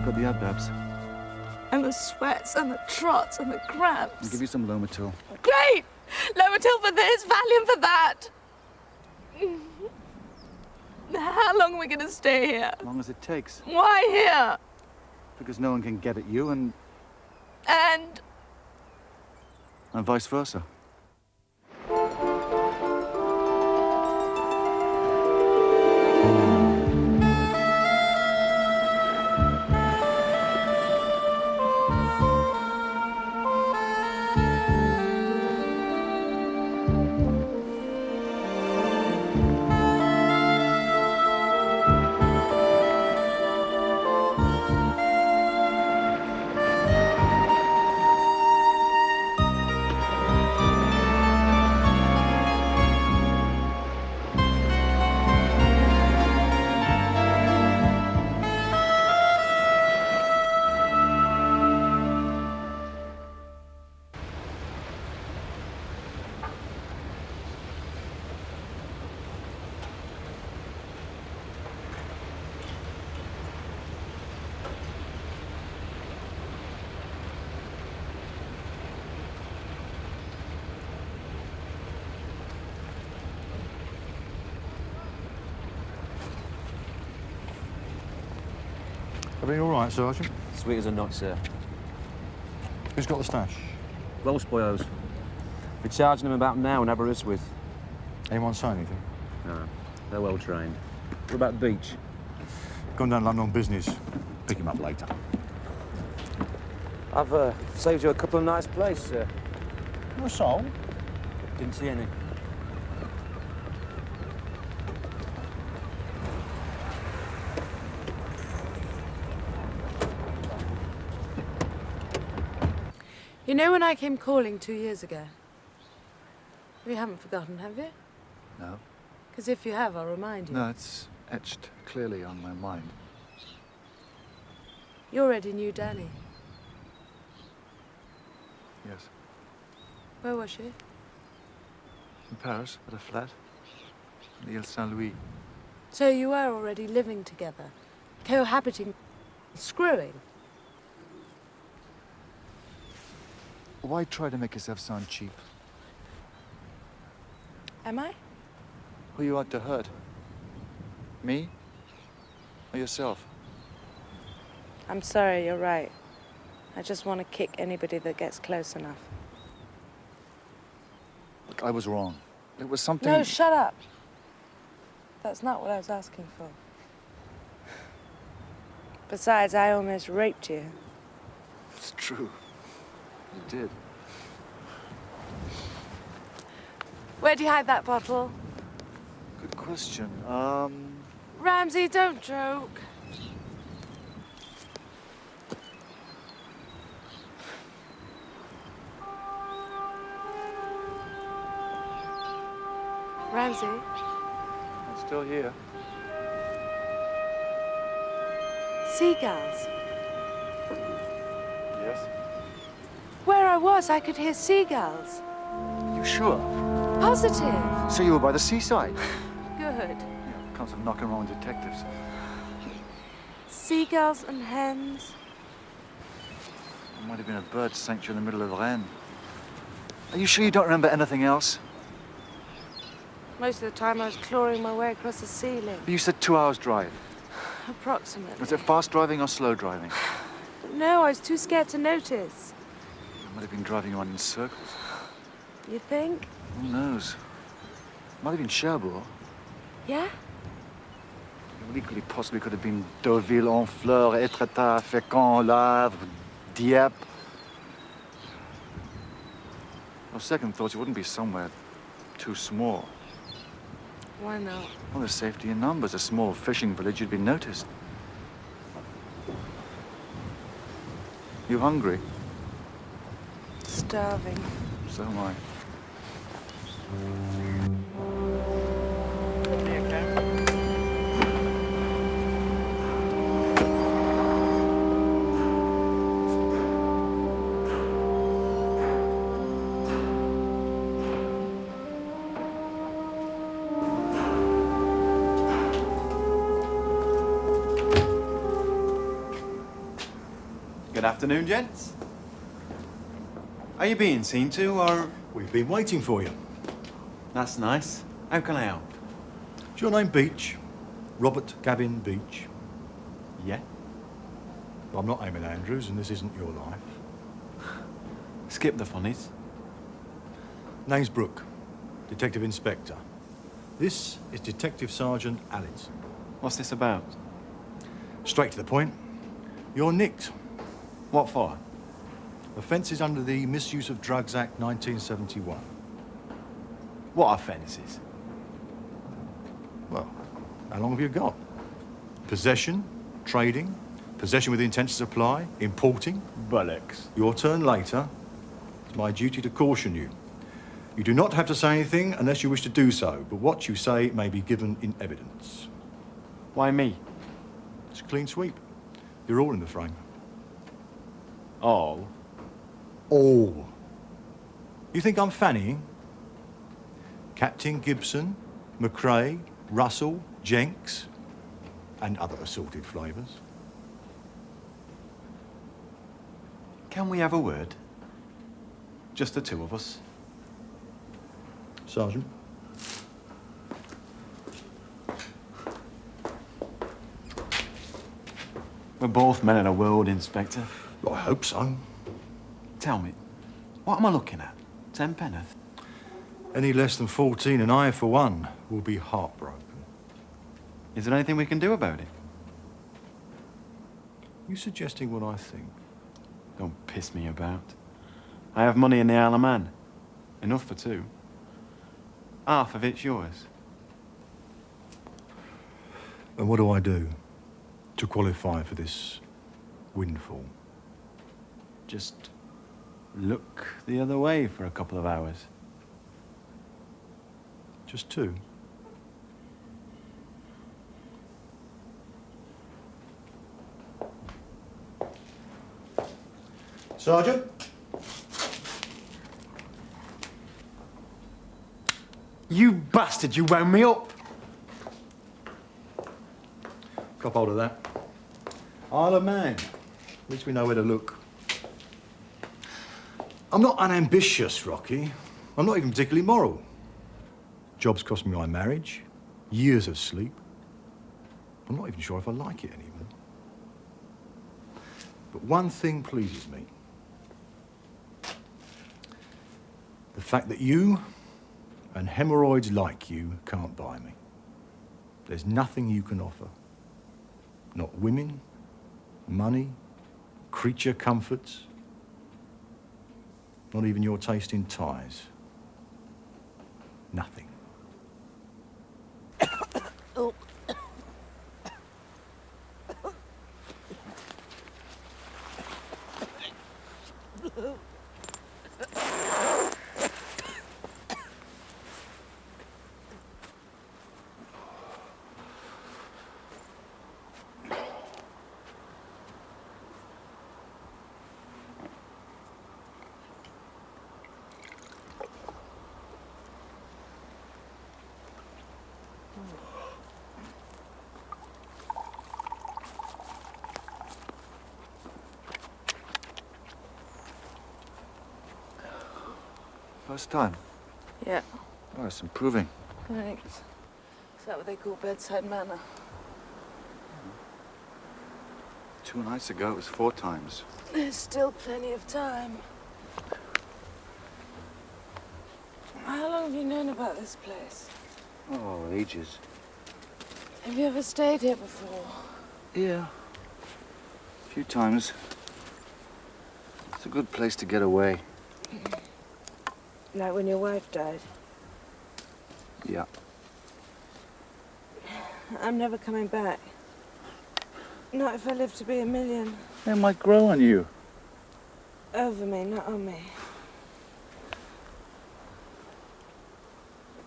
got the abdabs. And the sweats and the trots and the cramps. I'll give you some Lomatil. Great! Lomatil for this, Valium for that. How long are we going to stay here? As long as it takes. Why here? Because no one can get at you and vice versa. Everything all right, Sergeant? Sweet as a nut, sir. Who's got the stash? Los boyos. We're charging them about now in Aberystwyth. Anyone say anything? No, they're well trained. What about the beach? Gone down London on business. Pick him up later. I've saved you a couple of nice places, sir. Your soul? Didn't see any. You know when I came calling 2 years ago? You haven't forgotten, have you? No. Because if you have, I'll remind you. No, it's etched clearly on my mind. You already knew Danny. Yes. Where was she? In Paris, at a flat. In the Ile Saint-Louis. So you were already living together, cohabiting, screwing. Why try to make yourself sound cheap? Am I? Who you want to hurt? Me? Or yourself? I'm sorry, you're right. I just want to kick anybody that gets close enough. Look, I was wrong. It was something... No, shut up. That's not what I was asking for. Besides, I almost raped you. It's true. You did. Where'd you hide that bottle? Good question. Ramsey, don't joke. Ramsey? I'm still here. Seagulls. Yes? Where I was, I could hear seagulls. You sure? Positive. So you were by the seaside? Good. Yeah, comes of knocking around detectives. Seagulls and hens. There might have been a bird sanctuary in the middle of Rennes. Are you sure you don't remember anything else? Most of the time I was clawing my way across the ceiling. But you said 2 hours drive. Approximately. Was it fast driving or slow driving? No, I was too scared to notice. I might have been driving around in circles. You think? Who knows? Might have been Cherbourg. Yeah? Well, equally possibly could have been Deauville, Honfleur, Étretat, Fécamp, Lavre, Dieppe. On second thoughts, it wouldn't be somewhere too small. Why not? Well, there's safety in numbers. A small fishing village, you'd be noticed. You hungry? Starving. So am I. Good afternoon, gents. Are you being seen to, or...? We've been waiting for you. That's nice. How can I help? Is your name Beach? Robert Gavin Beach? Yeah? I'm not Eamon Andrews, and this isn't your life. Skip the funnies. Name's Brooke, Detective Inspector. This is Detective Sergeant Alice. What's this about? Straight to the point. You're nicked. What for? Offences under the Misuse of Drugs Act 1971. What offences? Well, how long have you got? Possession, trading, possession with the intent to supply, importing. Bullocks. Your turn later. It's my duty to caution you. You do not have to say anything unless you wish to do so, but what you say may be given in evidence. Why me? It's a clean sweep. You're all in the frame. All? All. You think I'm fannying? Captain Gibson, McRae, Russell, Jenks, and other assorted flavours. Can we have a word? Just the two of us. Sergeant. We're both men of the world, Inspector. I hope so. Tell me, what am I looking at? 10 penneth? Any less than 14 and I, for one, will be heartbroken. Is there anything we can do about it? You suggesting what I think? Don't piss me about. I have money in the Isle of Man. Enough for two. Half of it's yours. And what do I do to qualify for this windfall? Just look the other way for a couple of hours. Just two? Sergeant? You bastard, you wound me up! Cop hold of that. Isle of Man. At least we know where to look. I'm not unambitious, Rocky. I'm not even particularly moral. Job's cost me my marriage, years of sleep. I'm not even sure if I like it anymore. But one thing pleases me. The fact that you and hemorrhoids like you can't buy me. There's nothing you can offer. Not women, money, creature comforts. Not even your taste in ties. Nothing. First time? Yeah, Oh, it's improving. thanks. Is that what they call bedside manner? 2 nights ago, it was 4 times. There's still plenty of time. How long have you known about this place? Oh, ages. Have you ever stayed here before? Yeah. A few times. It's a good place to get away. Like when your wife died? Yeah. I'm never coming back. Not if I live to be a million. It might grow on you. Over me, not on me.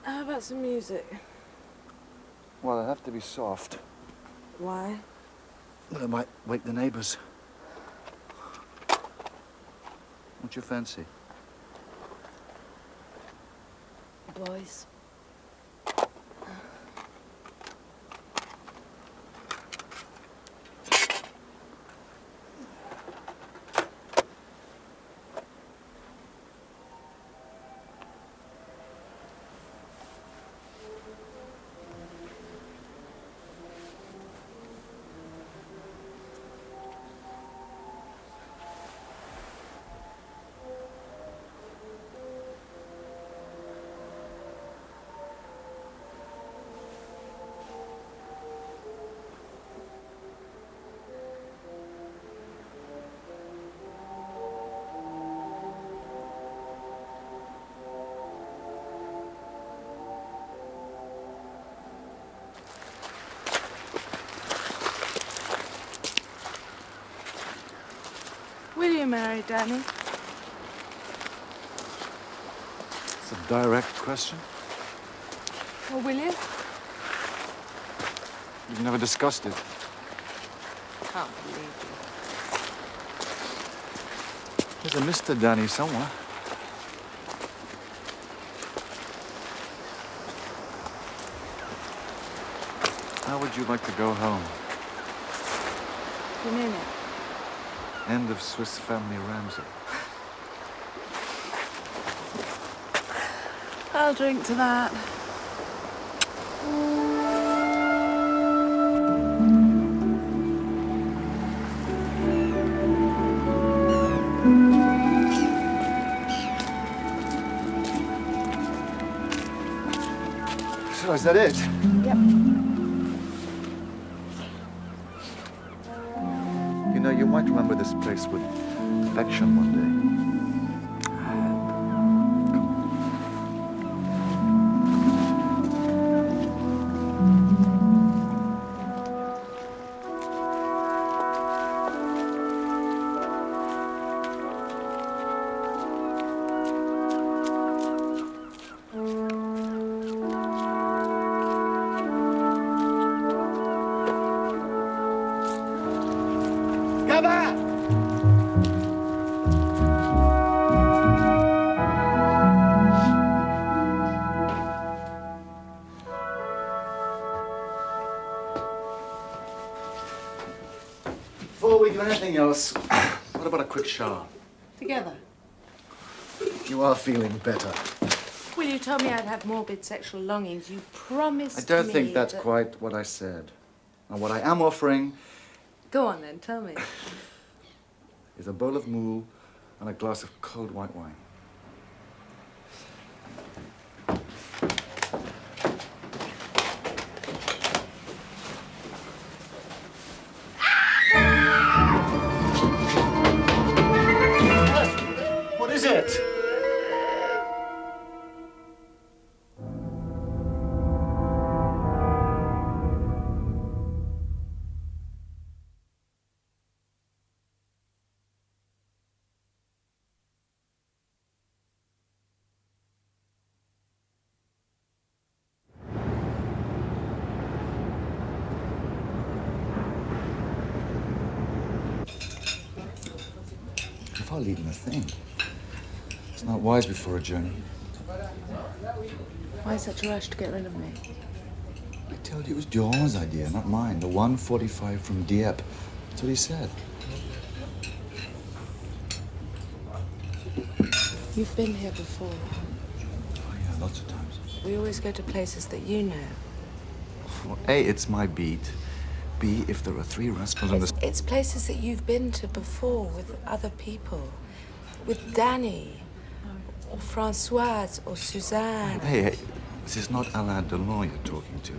How about some music? Well, it'll have to be soft. Why? Well, it might wake the neighbors. What you fancy? Boys. Will you marry Danny? It's a direct question. Or will you? You've never discussed it. Can't believe you. There's a Mr. Danny somewhere. How would you like to go home? You mean it? End of Swiss Family Ramsay. I'll drink to that. So is that it? Yep. You know, you might remember this place with affection one day. Before we do anything else, what about a quick shower? Together. You are feeling better. Will you tell me I'd have morbid sexual longings? You promised me I don't think that's that... quite what I said. And what I am offering Go on then, tell me. is a bowl of moule and a glass of cold white wine. What is it? You're hardly even a thing. It's not wise before a journey. Why such a rush to get rid of me? I told you it was Durand's idea, not mine. The 145 from Dieppe. That's what he said. You've been here before. Oh, yeah, lots of times. We always go to places that you know. Well, A, it's my beat. B, if there are 3 rascals on this... It's places that you've been to before with other people. With Danny, or Françoise, or Suzanne. Hey, this is not Alain Delon you're talking to.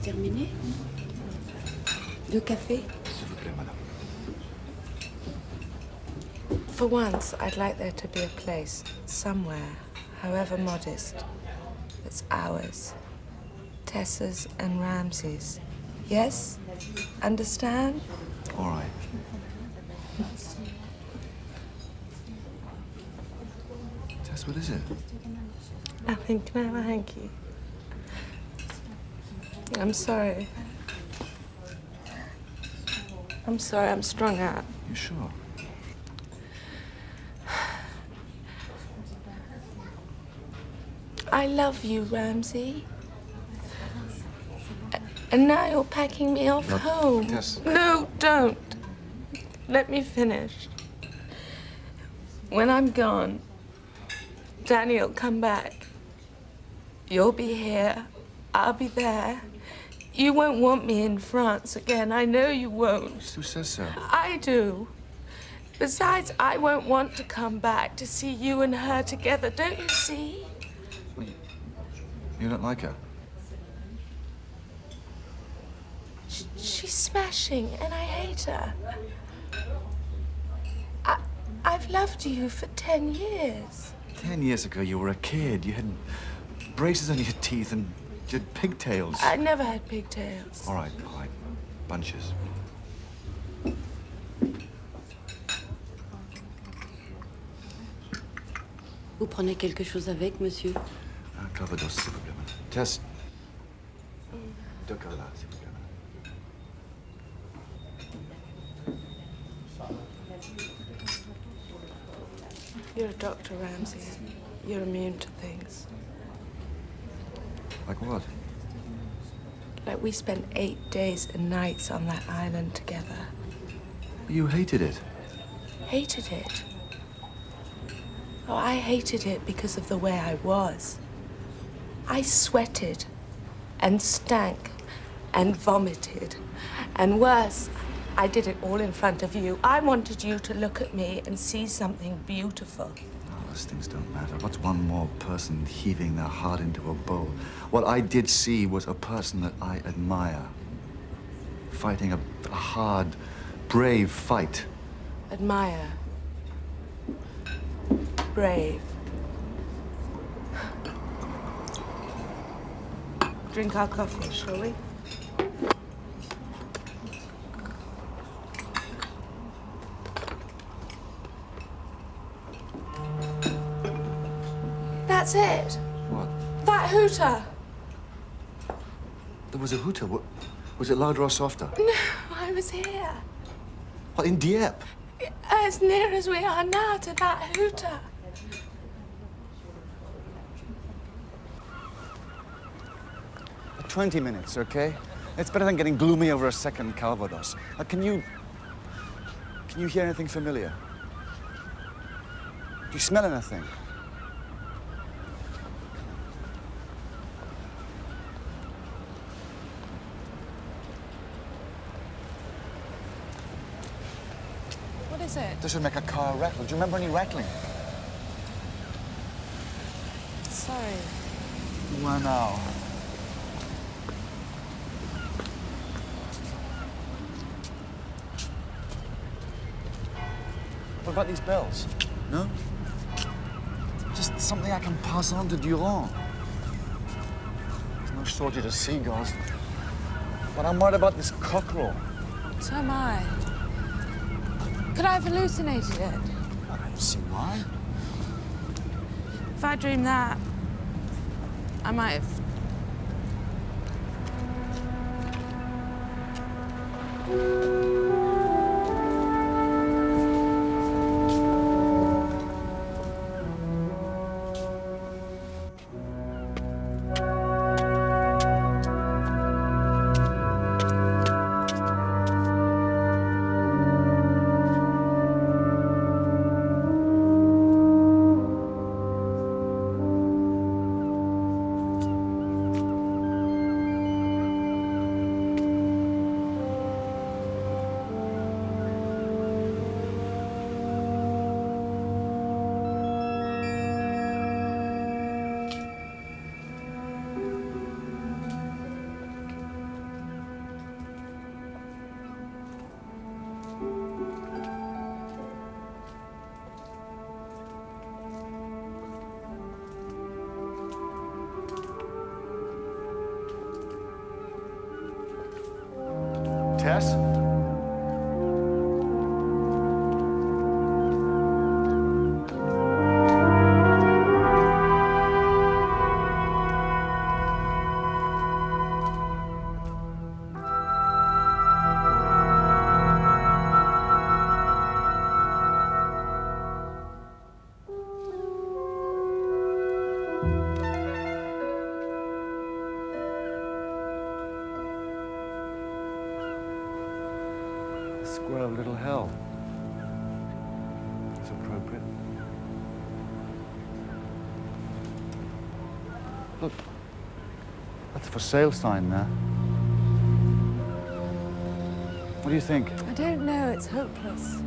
Terminé? Le café? S'il vous plaît, madame. For once, I'd like there to be a place, somewhere, however modest, that's ours. Tessa's and Ramsay's. Yes? Understand? All right. Tess, what is it? Nothing. Can I have a hanky? I'm sorry. I'm sorry, I'm strung out. You sure? I love you, Ramsay. And now you're packing me off No, home. Tess. No, don't. Let me finish. When I'm gone, Danny'll come back. You'll be here. I'll be there. You won't want me in France again. I know you won't. Who says so? I do. Besides, I won't want to come back to see you and her together. Don't you see? Well, you don't like her? She's smashing, and I hate her. I've loved you for 10 years. 10 years ago, you were a kid. You had braces on your teeth and you had pigtails. I never had pigtails. All right. Bunches. Vous prenez quelque chose avec, monsieur? Un Calvados, s'il vous plaît. Tess. Deux Calvados, s'il vous plaît. You're a doctor, Ramsey. You're immune to things. Like what? Like we spent 8 days and nights on that island together. You hated it. Hated it? Oh, I hated it because of the way I was. I sweated and stank and vomited. And worse, I did it all in front of you. I wanted you to look at me and see something beautiful. Oh, those things don't matter. What's one more person heaving their heart into a bowl? What I did see was a person that I admire. Fighting a hard, brave fight. Admire. Brave. Drink our coffee, shall we? That's it. What? That hooter. There was a hooter. What, was it louder or softer? No, I was here. What, in Dieppe? As near as we are now to that hooter. For 20 minutes, okay? It's better than getting gloomy over a second Calvados. Can you hear anything familiar? Do you smell anything? What is it? This would make a car rattle. Do you remember any rattling? Sorry. Where now? What about these bells? No? Just something I can pass on to Durand. There's no shortage of seagulls. But I'm worried about this cockerel. So am I. Could I have hallucinated it? I don't see why. If I dreamed that, I might have. Tess? Square of Little Hell. It's appropriate. Look, that's a for sale sign there. What do you think? I don't know, it's hopeless.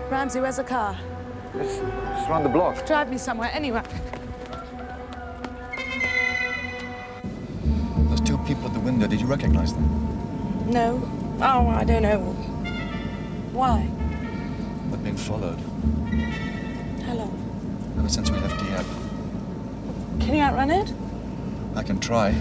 Ramsey, where's the car? It's around the block. Drive me somewhere, anywhere. Those two people at the window, did you recognize them? No. Oh, I don't know. Why? They're being followed. How long? Ever since we left Dieppe. Can you outrun it? I can try.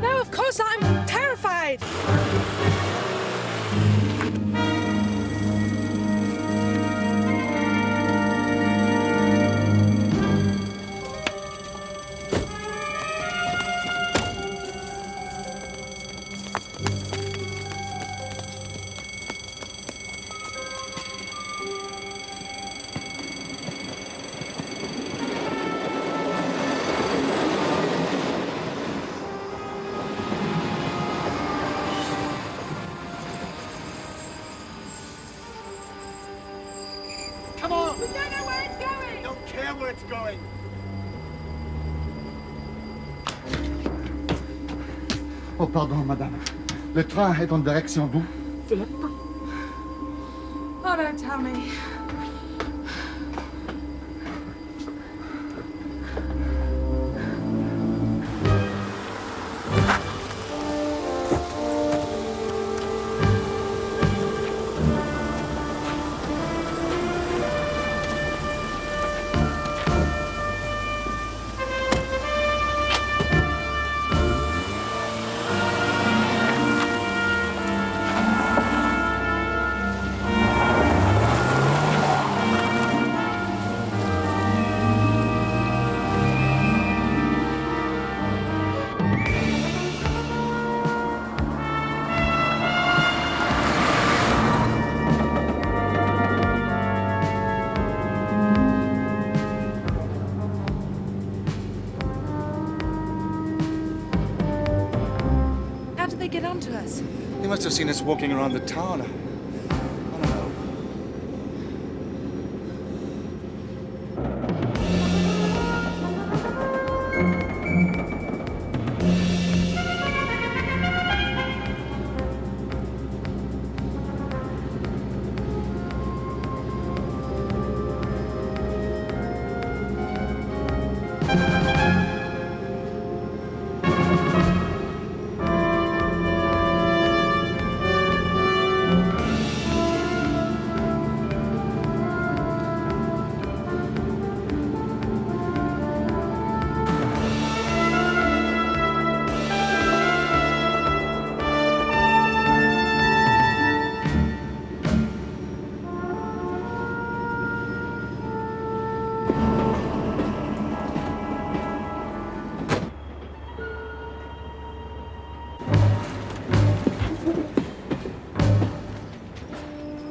No, of course, I'm terrified. Come on! We don't know where it's going. I don't care where it's going. Oh, pardon, madame. Le train est en direction d'où? Oh, don't tell me. How did they get onto us? They must have seen us walking around the town. I don't know.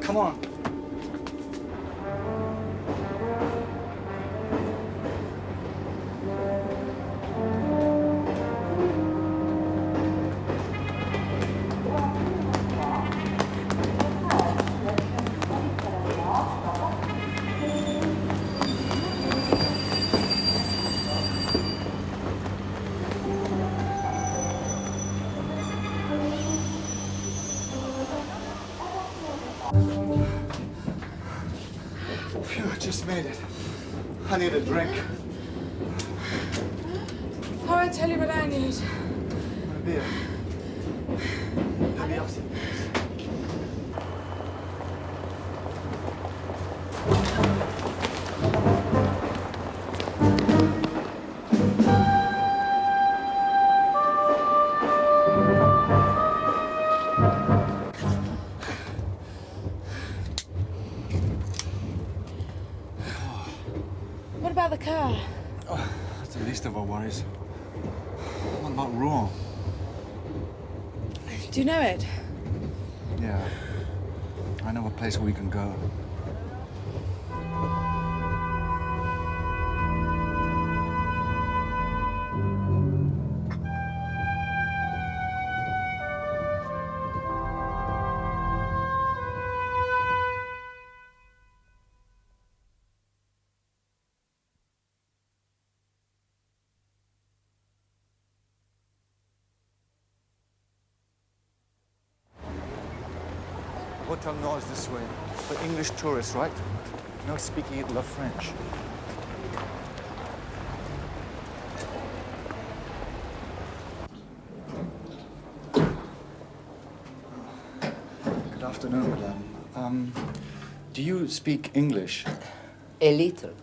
Come on. Phew, I just made it. I need a drink. Oh, I tell you what I need. A beer. Maybe else. What about the car? Oh, that's the least of our worries. What about Rouen? Do you know it? Yeah. I know a place where we can go. Hotel Nord is this way. For English tourists, right? No speaking either of French. Good afternoon, madame. Do you speak English? A little.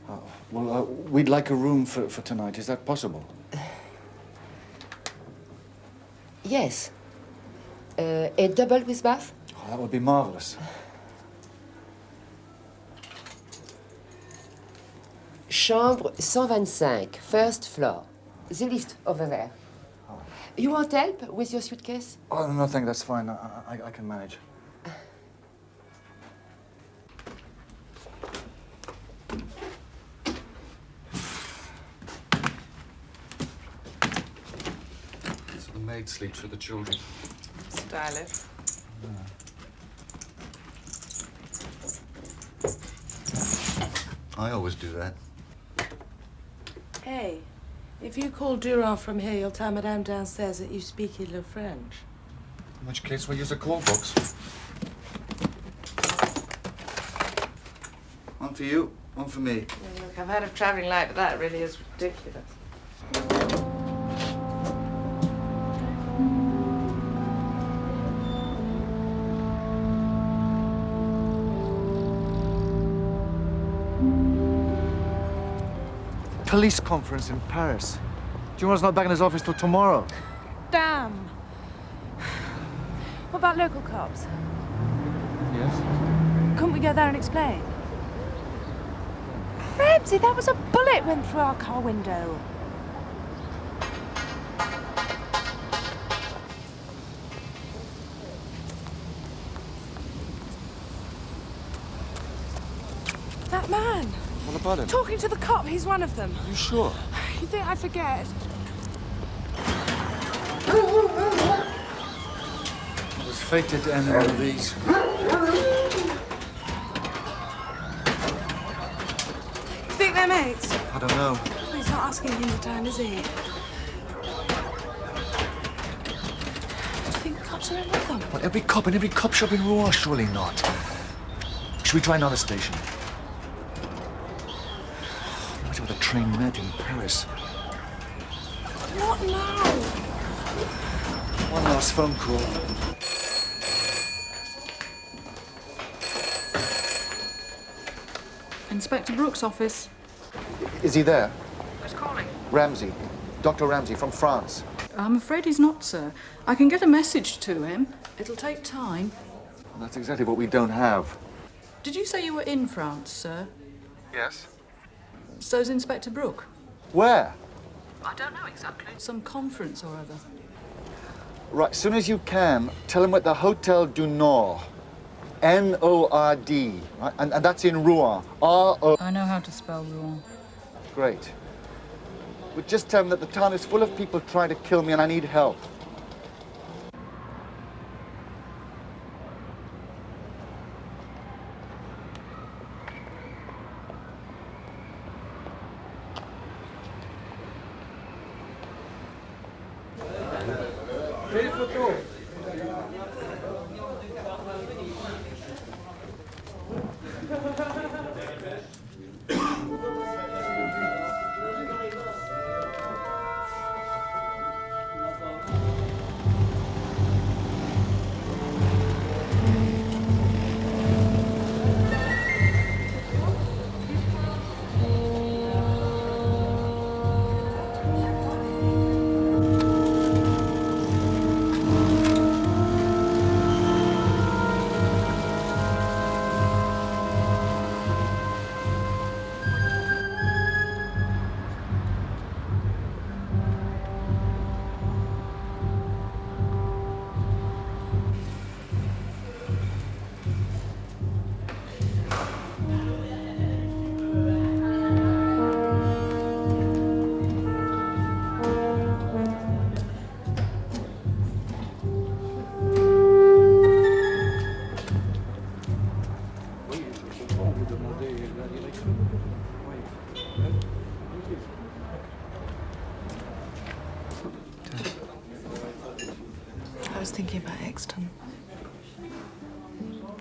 Well, we'd like a room for tonight. Is that possible? Yes. A double with bath? Oh, that would be marvelous. Chambre 125, first floor. The lift over there. You want help with your suitcase? Oh, no, thank you. That's fine. I can manage. So the maid sleeps with the children. Stylish. I always do that. Hey, if you call Durand from here, you'll tell Madame downstairs that you speak a little French. In which case, we'll use a call box. One for you, one for me. Yeah, look, I've had a travelling light, but that really is ridiculous. Police conference in Paris. Duran's not back in his office till tomorrow. Damn. What about local cops? Yes? Couldn't we go there and explain? Ramsey, that was a bullet went through our car window. That man. What about him? Talking to the cop, he's one of them. You sure? You think I forget? It was fated to end in one of these. You think they're mates? I don't know. He's not asking him the time, is he? Do you think the cops are in with them? Well, every cop in every cop shop in Rouen, surely not. Should we try another station? Imagine what a train met in Paris. What now? One last phone call. Inspector Brooks' office. Is he there? Who's calling? Ramsey. Dr. Ramsey from France. I'm afraid he's not, sir. I can get a message to him. It'll take time. Well, that's exactly what we don't have. Did you say you were in France, sir? Yes. So's Inspector Brooke. Where? I don't know exactly. Some conference or other. Right, as soon as you can, tell him at the Hotel du Nord. N-O-R-D. Right? And that's in Rouen. R-O... I know how to spell Rouen. Great. But just tell him that the town is full of people trying to kill me and I need help.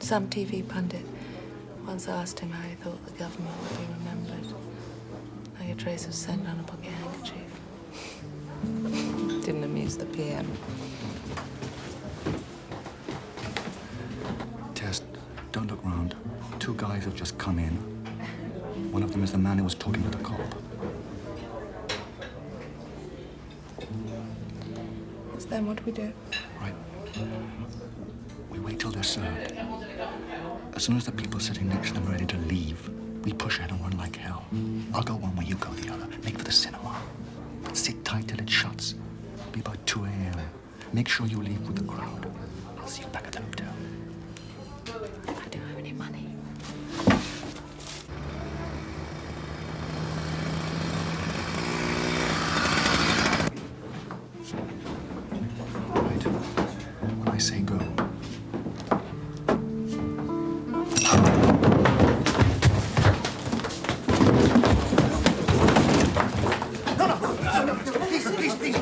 Some TV pundit once asked him how he thought the government would be remembered. Like a trace of scent on a pocket handkerchief. Didn't amuse the PM. Tess, don't look round. Two guys have just come in. One of them is the man who was talking to the cop. Then what do we do? Right. We wait till they're served. As soon as the people sitting next to them are ready to leave, we push ahead and run like hell. I'll go one way, you go the other. Make for the cinema. But sit tight till it shuts. Be about 2 a.m. Make sure you leave with the crowd. I'll see you back at the hotel. I don't have any money. When I say go. Please.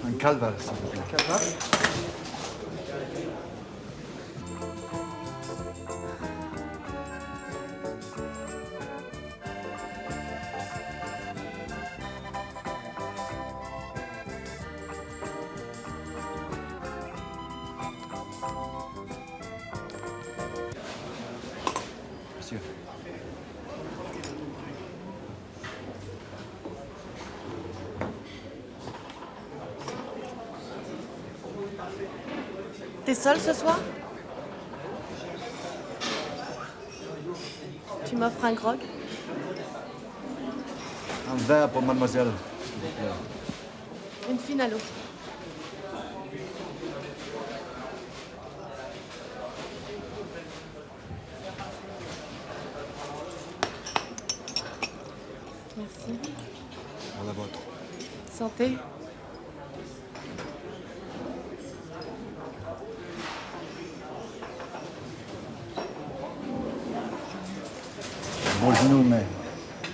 Un calvaire, s'il vous plaît. Monsieur. T'es seul ce soir? Tu m'offres un grog? Un verre pour mademoiselle, s'il vous plaît. Une fine à l'eau. Merci. Pour la vôtre. Santé. Bon genou, mais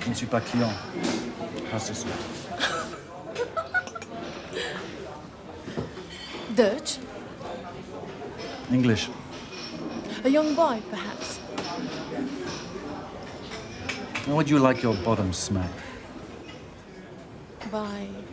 je ne suis pas client. Pas ce soir. Dutch? English. A young boy, perhaps? How would you like your bottom smacked? By you.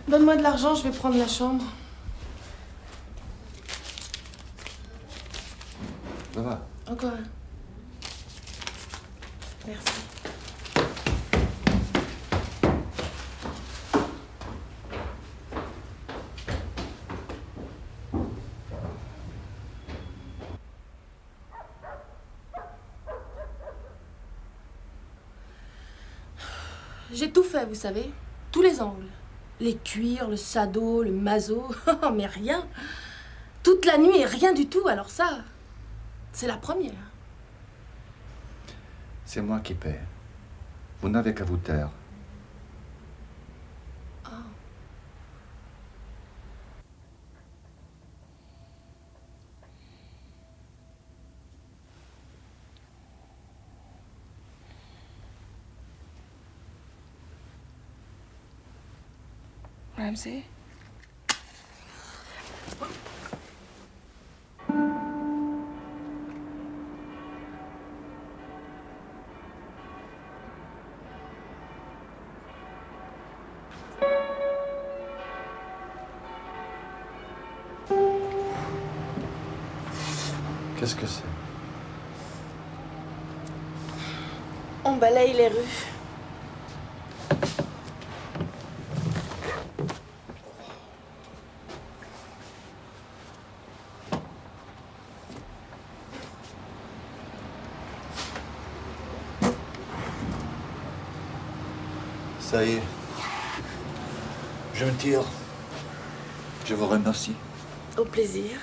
Donne-moi de l'argent, je vais prendre la chambre. Ça va? Encore un. Merci. J'ai tout fait, vous savez. Tous les angles. Les cuirs, le sado, le maso. Mais rien. Toute la nuit et rien du tout. Alors ça, c'est la première. C'est moi qui paie. Vous n'avez qu'à vous taire. Ramsey? Qu'est-ce que c'est? On balaye les rues. Ça y est. Je me tire. Je vous remercie. Au plaisir.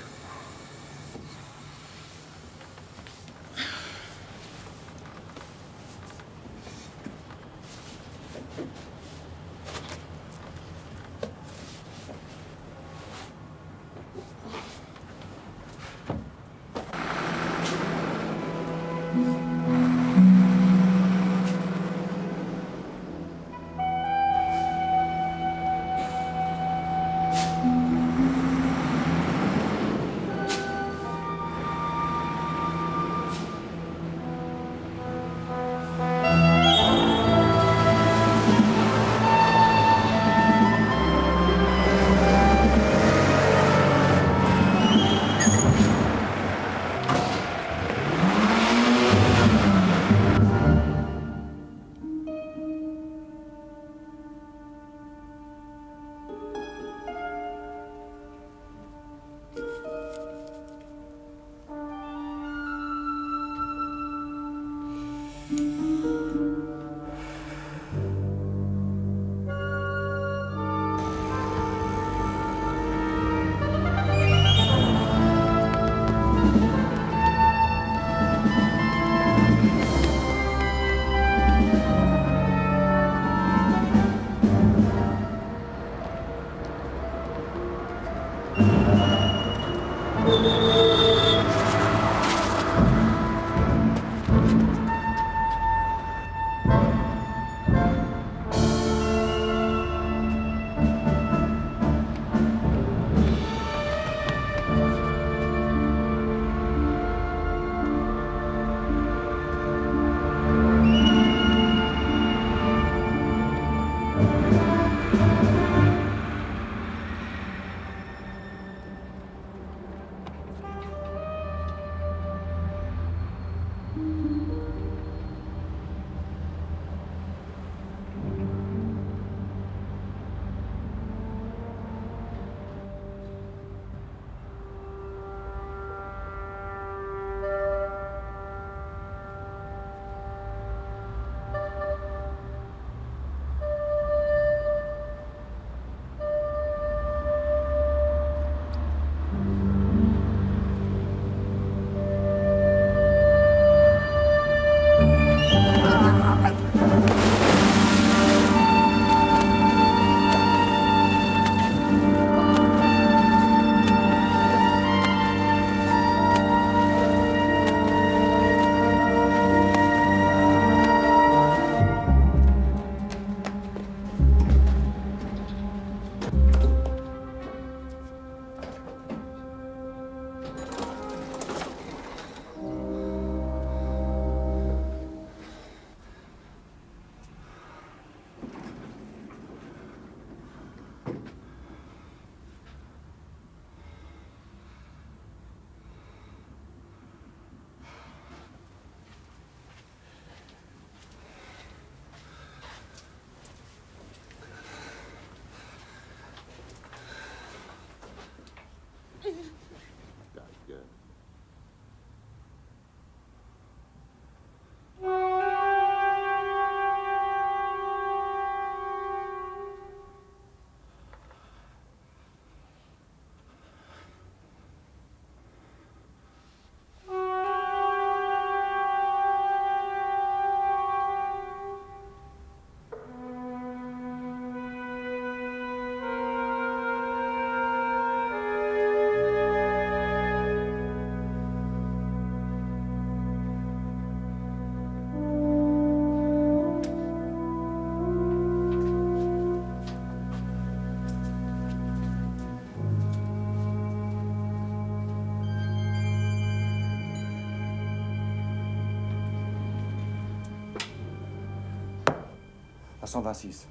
À 126.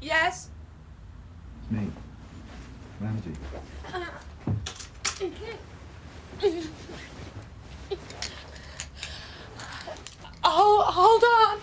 Yes? Me. Ramsey. Hold on.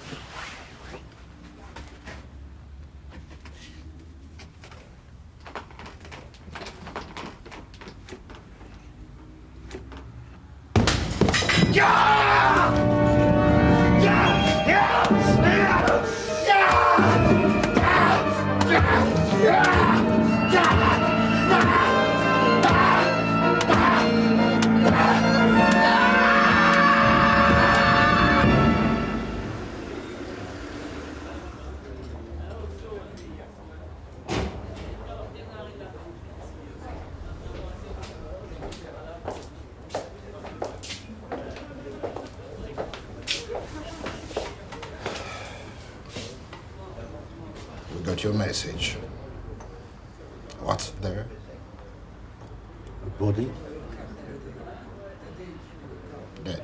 We got your message. What's there? A body? Dead.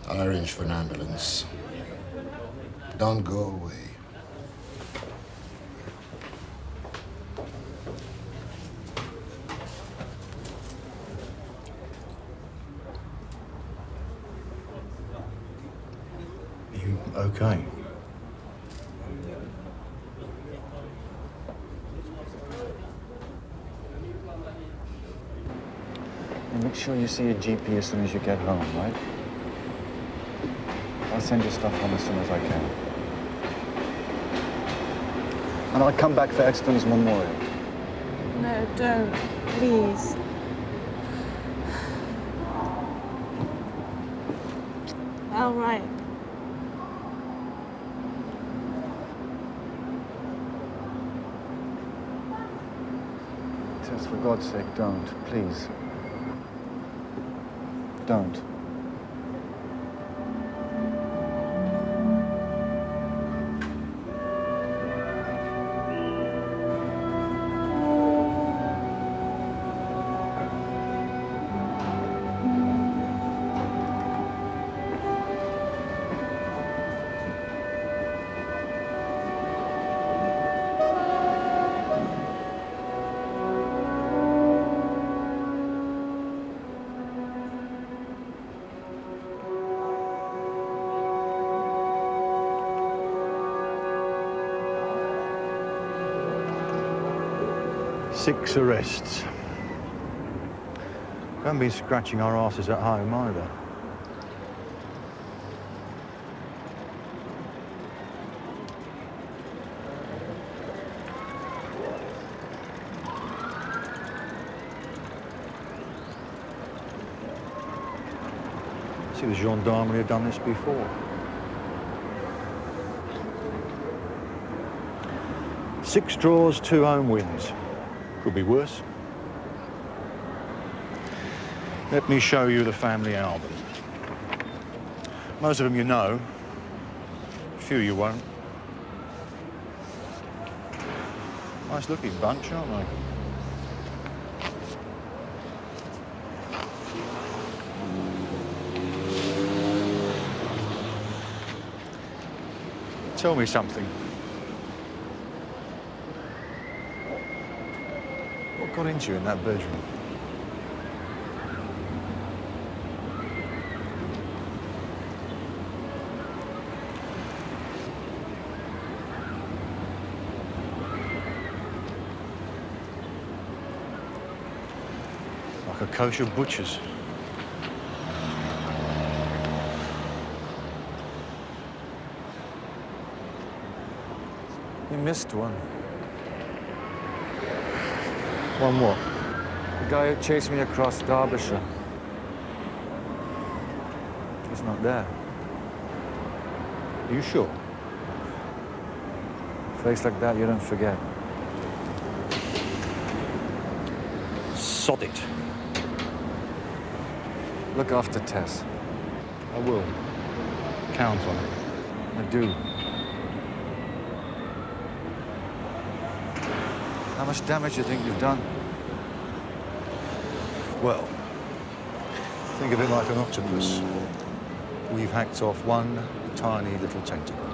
I'll arrange for an ambulance. Don't go away. You okay? And make sure you see a GP as soon as you get home, right? I'll send your stuff home as soon as I can. And I'll come back for Exton's memorial. No, don't. Please. All right. Tess, for God's sake, don't. Please. Don't. Six arrests. We haven't been scratching our asses at home either. See, the gendarmerie have done this before. 6 draws, 2 home wins. Could be worse. Let me show you the family album. Most of them you know. A few you won't. Nice looking bunch, aren't they? Tell me something. What got into you in that bedroom? Like a kosher butcher's. You missed one. One what? The guy who chased me across Derbyshire. He's not there. Are you sure? A face like that, you don't forget. Sod it. Look after Tess. I will. Count on it. I do. How much damage do you think you've done? Well, think of it like an octopus. We've hacked off one tiny little tentacle.